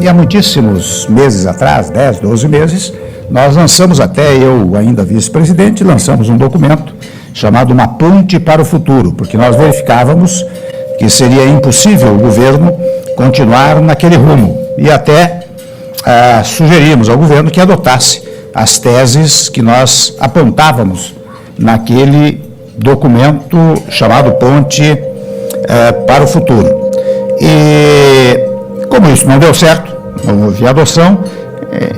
E há muitíssimos meses atrás, 10, 12 meses, nós lançamos, até eu ainda vice-presidente, lançamos um documento chamado Uma Ponte para o Futuro, porque nós verificávamos que seria impossível o governo continuar naquele rumo. E até sugerimos ao governo que adotasse as teses que nós apontávamos naquele documento chamado Ponte para o Futuro. E como isso não deu certo, não houve adoção,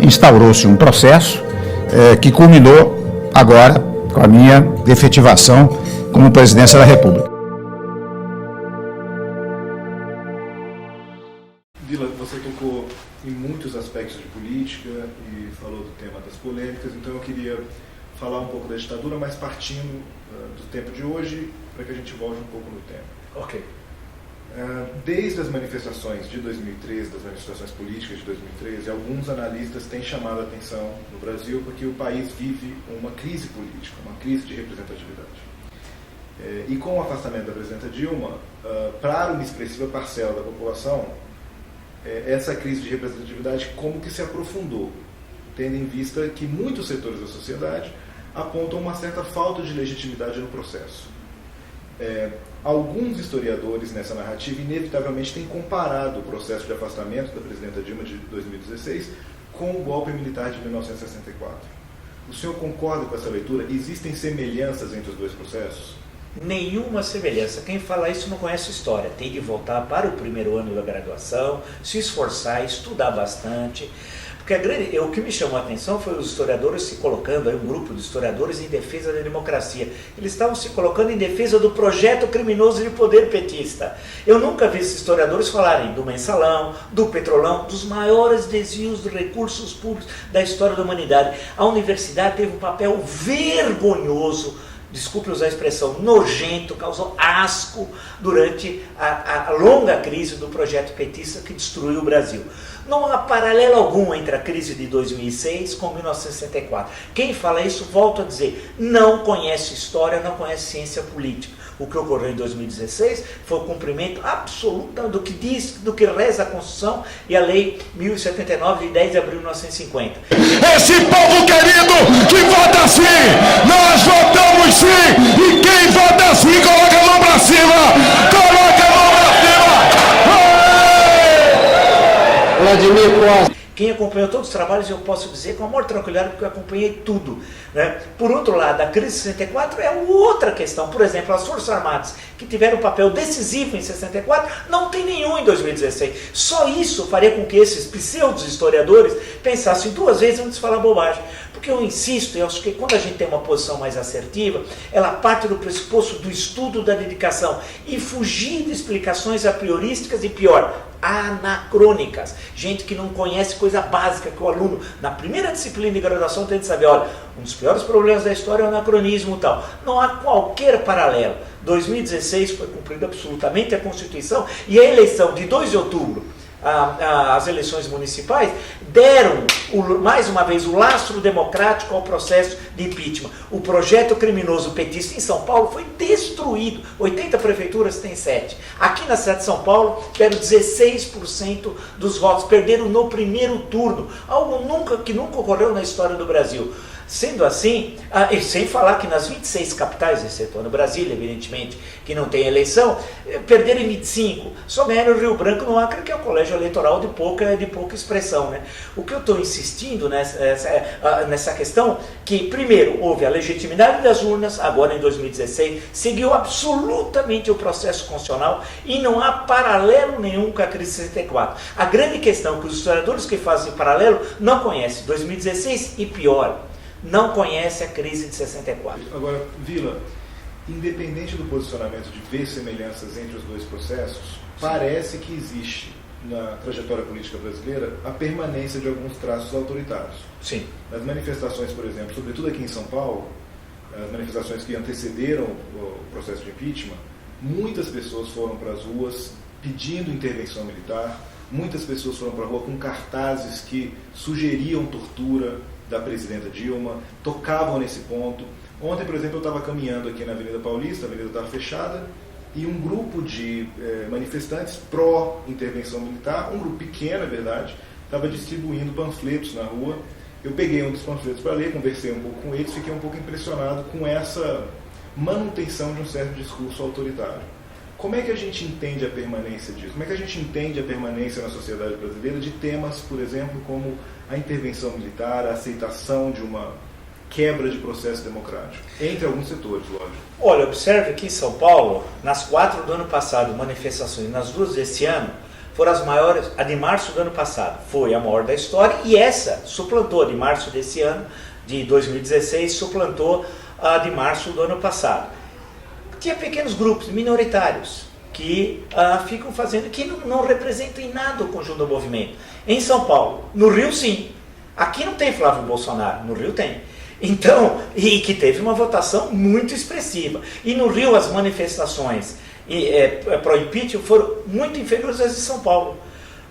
instaurou-se um processo que culminou agora com a minha efetivação como presidência da República. Vila, você tocou em muitos aspectos de política e falou do tema das polêmicas, então eu queria falar um pouco da ditadura, mas partindo do tempo de hoje, para que a gente volte um pouco no tempo. Ok. Desde as manifestações de 2013, das manifestações políticas de 2013, alguns analistas têm chamado a atenção no Brasil porque o país vive uma crise política, uma crise de representatividade. E com o afastamento da presidenta Dilma, para uma expressiva parcela da população, essa crise de representatividade como que se aprofundou, tendo em vista que muitos setores da sociedade apontam uma certa falta de legitimidade no processo. Alguns historiadores nessa narrativa inevitavelmente têm comparado o processo de afastamento da presidenta Dilma de 2016 com o golpe militar de 1964. O senhor concorda com essa leitura? Existem semelhanças entre os dois processos? Nenhuma semelhança. Quem fala isso não conhece história. Tem de voltar para o primeiro ano da graduação, se esforçar, estudar bastante. Porque o que me chamou a atenção foi os historiadores se colocando, um grupo de historiadores em defesa da democracia. Eles estavam se colocando em defesa do projeto criminoso de poder petista. Eu nunca vi esses historiadores falarem do mensalão, do petrolão, dos maiores desvios de recursos públicos da história da humanidade. A universidade teve um papel vergonhoso, desculpe usar a expressão, nojento, causou asco durante a longa crise do projeto petista que destruiu o Brasil. Não há paralelo algum entre a crise de 2006 com 1964. Quem fala isso, volto a dizer, não conhece história, não conhece ciência política. O que ocorreu em 2016 foi o cumprimento absoluto do que diz, do que reza a Constituição e a Lei 1079, de 10 de abril de 1950. Esse povo querido que vota sim, nós votamos sim, e quem vota sim, coloca a mão pra cima, coloca a mão pra cima. Vladimir Costa. Quem acompanhou todos os trabalhos, eu posso dizer com amor tranquilidade, porque eu acompanhei tudo, né? Por outro lado, a crise de 64 é outra questão. Por exemplo, as Forças Armadas, que tiveram um papel decisivo em 64, não tem nenhum em 2016. Só isso faria com que esses pseudo-historiadores pensassem duas vezes antes de falar bobagem. Porque eu insisto, eu acho que quando a gente tem uma posição mais assertiva, ela parte do pressuposto do estudo, da dedicação, e fugir de explicações a priorísticas e, pior, anacrônicas. Gente que não conhece coisa básica que o aluno, na primeira disciplina de graduação, tem de saber, olha, um dos piores problemas da história é o anacronismo e tal. Não há qualquer paralelo. 2016 foi cumprida absolutamente a Constituição e a eleição de 2 de outubro, as eleições municipais, deram, mais uma vez, o lastro democrático ao processo de impeachment. O projeto criminoso petista em São Paulo foi destruído. 80 prefeituras têm 7. Aqui na cidade de São Paulo, deram 16% dos votos. Perderam no primeiro turno. Algo que nunca ocorreu na história do Brasil. Sendo assim, e sem falar que nas 26 capitais, excetuando Brasília, evidentemente, que não tem eleição, perderam em 25, só ganharam o Rio Branco no Acre, que é um colégio eleitoral de pouca expressão, né? O que eu estou insistindo nessa questão, que primeiro houve a legitimidade das urnas, agora em 2016, seguiu absolutamente o processo constitucional e não há paralelo nenhum com a crise de 64. A grande questão que os historiadores que fazem paralelo não conhecem 2016 e pior, não conhece a crise de 64. Agora, Vila, independente do posicionamento de ver semelhanças entre os dois processos, parece que existe na trajetória política brasileira a permanência de alguns traços autoritários. Sim. Nas manifestações, por exemplo, sobretudo aqui em São Paulo, as manifestações que antecederam o processo de impeachment, muitas pessoas foram para as ruas pedindo intervenção militar, muitas pessoas foram para a rua com cartazes que sugeriam tortura da presidenta Dilma, tocavam nesse ponto. Ontem, por exemplo, eu estava caminhando aqui na Avenida Paulista, a avenida estava fechada, e um grupo de manifestantes pró-intervenção militar, um grupo pequeno, é verdade, estava distribuindo panfletos na rua. Eu peguei um dos panfletos para ler, conversei um pouco com eles, fiquei um pouco impressionado com essa manutenção de um certo discurso autoritário. Como é que a gente entende a permanência disso? Como é que a gente entende a permanência na sociedade brasileira de temas, por exemplo, como a intervenção militar, a aceitação de uma quebra de processo democrático, entre alguns setores, lógico? Olha, observe que em São Paulo, nas 4 do ano passado, manifestações, nas 2 desse ano, foram as maiores. A de março do ano passado foi a maior da história, e essa suplantou, a de março desse ano, de 2016, suplantou a de março do ano passado. Tinha pequenos grupos minoritários que ficam fazendo, que não representam em nada o conjunto do movimento. Em São Paulo, no Rio sim, aqui não tem Flávio Bolsonaro, no Rio tem. Então, e que teve uma votação muito expressiva. E no Rio as manifestações pró-impeachment foram muito inferiores às de São Paulo.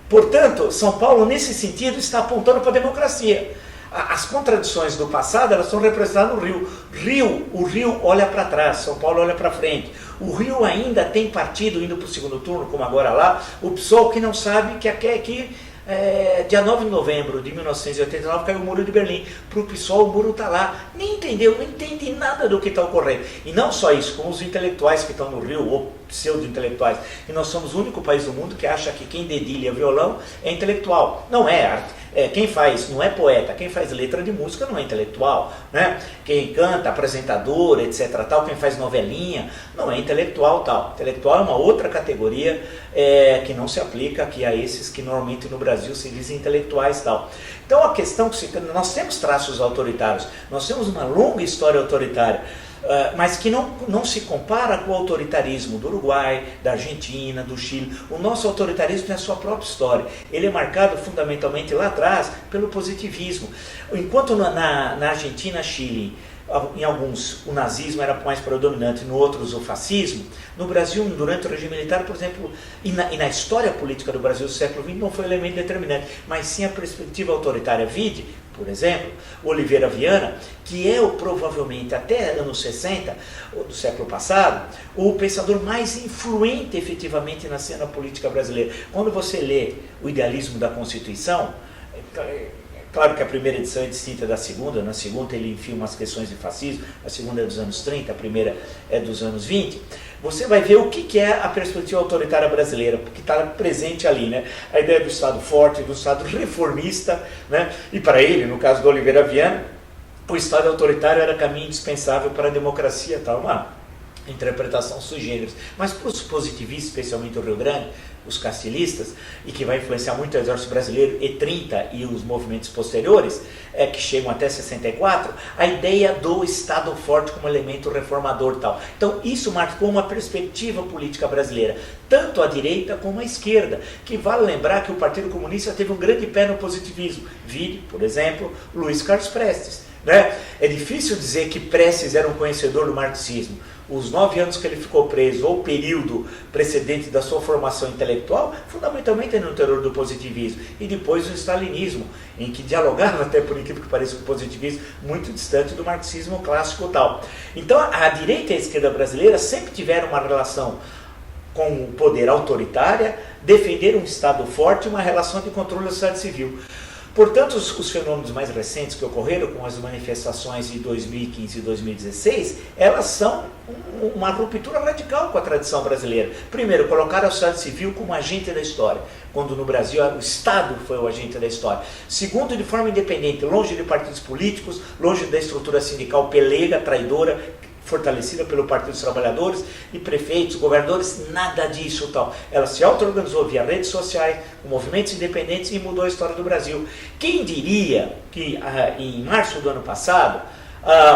Portanto, São Paulo, nesse sentido, está apontando para a democracia. As contradições do passado, elas são representadas no Rio. O Rio olha para trás, São Paulo olha para frente. O Rio ainda tem partido indo para o segundo turno, como agora lá, o PSOL, que não sabe que dia 9 de novembro de 1989 caiu o Muro de Berlim. Para o PSOL o muro está lá. Nem entendeu, não entende nada do que está ocorrendo. E não só isso, como os intelectuais que estão no Rio, ou pseudo-intelectuais. E nós somos o único país do mundo que acha que quem dedilha violão é intelectual. Não é arte. Quem faz não é poeta, quem faz letra de música não é intelectual, né? Quem canta, apresentador, etc. tal, quem faz novelinha não é intelectual tal. Intelectual é uma outra categoria que não se aplica aqui a esses que normalmente no Brasil se dizem intelectuais tal. Então a questão que nós temos traços autoritários, nós temos uma longa história autoritária. Mas que não se compara com o autoritarismo do Uruguai, da Argentina, do Chile. O nosso autoritarismo tem a sua própria história. Ele é marcado fundamentalmente lá atrás pelo positivismo. Enquanto na Argentina, Chile, em alguns o nazismo era mais predominante, em outros o fascismo, no Brasil, durante o regime militar, por exemplo, e na história política do Brasil do século XX, não foi elemento determinante, mas sim a perspectiva autoritária. Vide, por exemplo, Oliveira Viana, que é provavelmente até anos 60 do século passado, o pensador mais influente efetivamente na cena política brasileira. Quando você lê o Idealismo da Constituição, claro que a primeira edição é distinta da segunda, na segunda ele enfia umas questões de fascismo, a segunda é dos anos 30, a primeira é dos anos 20, você vai ver o que é a perspectiva autoritária brasileira, porque está presente ali, né? A ideia do Estado forte, do Estado reformista, né? E para ele, no caso do Oliveira Viana, o Estado autoritário era caminho indispensável para a democracia, tal, uma interpretação sui generis. Mas para os positivistas, especialmente o Rio Grande, os castilhistas, e que vai influenciar muito o exército brasileiro, E30 e os movimentos posteriores, que chegam até 64, a ideia do Estado forte como elemento reformador tal. Então isso marcou uma perspectiva política brasileira, tanto à direita como à esquerda, que vale lembrar que o Partido Comunista teve um grande pé no positivismo. Vide, por exemplo, Luiz Carlos Prestes. Né? É difícil dizer que Prestes era um conhecedor do marxismo. Os 9 anos que ele ficou preso, ou o período precedente da sua formação intelectual, fundamentalmente no terror do positivismo, e depois o stalinismo, em que dialogava, até por incrível que pareça, com o positivismo, muito distante do marxismo clássico tal. Então a direita e a esquerda brasileira sempre tiveram uma relação com o poder autoritária, defender um Estado forte e uma relação de controle da sociedade civil. Portanto, os fenômenos mais recentes que ocorreram com as manifestações de 2015 e 2016, elas são uma ruptura radical com a tradição brasileira. Primeiro, colocar a sociedade civil como agente da história, quando no Brasil o Estado foi o agente da história. Segundo, de forma independente, longe de partidos políticos, longe da estrutura sindical pelega, traidora, fortalecida pelo Partido dos Trabalhadores, e prefeitos, governadores, nada disso tal. Ela se auto-organizou via redes sociais, movimentos independentes, e mudou a história do Brasil. Quem diria que em março do ano passado,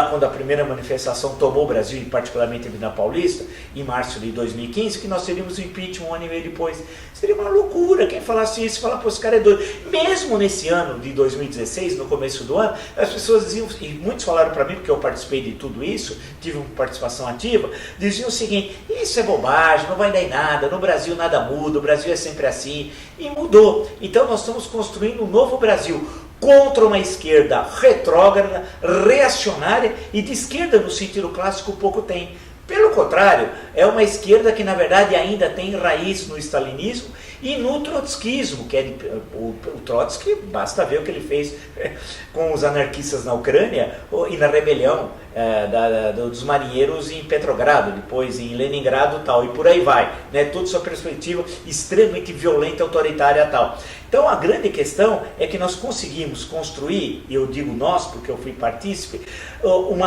quando a primeira manifestação tomou o Brasil, e particularmente a Avenida Paulista, em março de 2015, que nós teríamos o impeachment 1 ano e meio depois. Seria uma loucura quem falasse isso, falar, pô, esse cara é doido. Mesmo nesse ano de 2016, no começo do ano, as pessoas diziam, e muitos falaram para mim, porque eu participei de tudo isso, tive uma participação ativa, diziam o seguinte: isso é bobagem, não vai dar em nada, no Brasil nada muda, o Brasil é sempre assim, e mudou. Então nós estamos construindo um novo Brasil, contra uma esquerda retrógrada, reacionária, e de esquerda no sentido clássico pouco tem. Pelo contrário, é uma esquerda que na verdade ainda tem raiz no stalinismo e no trotskismo, que é o Trotsky, basta ver o que ele fez com os anarquistas na Ucrânia e na rebelião dos marinheiros em Petrogrado, depois em Leningrado e tal, e por aí vai, né? Tudo sob perspectiva extremamente violenta, autoritária e tal. Então a grande questão é que nós conseguimos construir, e eu digo nós porque eu fui partícipe, um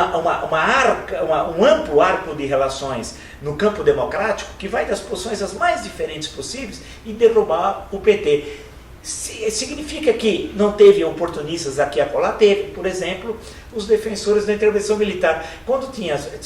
amplo arco de relações no campo democrático que vai das posições as mais diferentes possíveis e derrubar o PT. Significa que não teve oportunistas aqui e acolá? Teve, por exemplo, os defensores da intervenção militar. Quando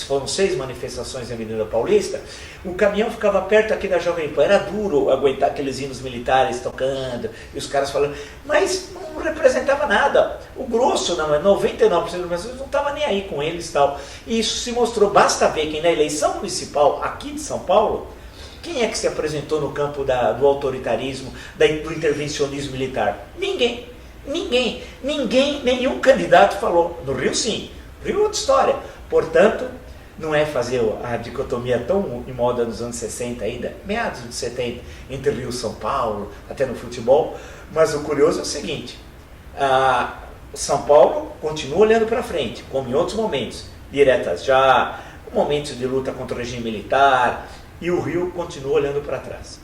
foram 6 manifestações na Avenida Paulista, o caminhão ficava perto aqui da Jovem Pan, era duro aguentar aqueles hinos militares tocando, e os caras falando, mas não representava nada. O grosso, 99% das pessoas não estava nem aí com eles e tal. E isso se mostrou, basta ver que na eleição municipal aqui de São Paulo, quem é que se apresentou no campo do autoritarismo, do intervencionismo militar? Ninguém. Nenhum candidato falou. No Rio, sim. Rio é outra história. Portanto, não é fazer a dicotomia tão em moda nos anos 60 ainda, meados de 70, entre Rio e São Paulo, até no futebol. Mas o curioso é o seguinte, São Paulo continua olhando para frente, como em outros momentos, diretas já, momentos de luta contra o regime militar, e o Rio continua olhando para trás.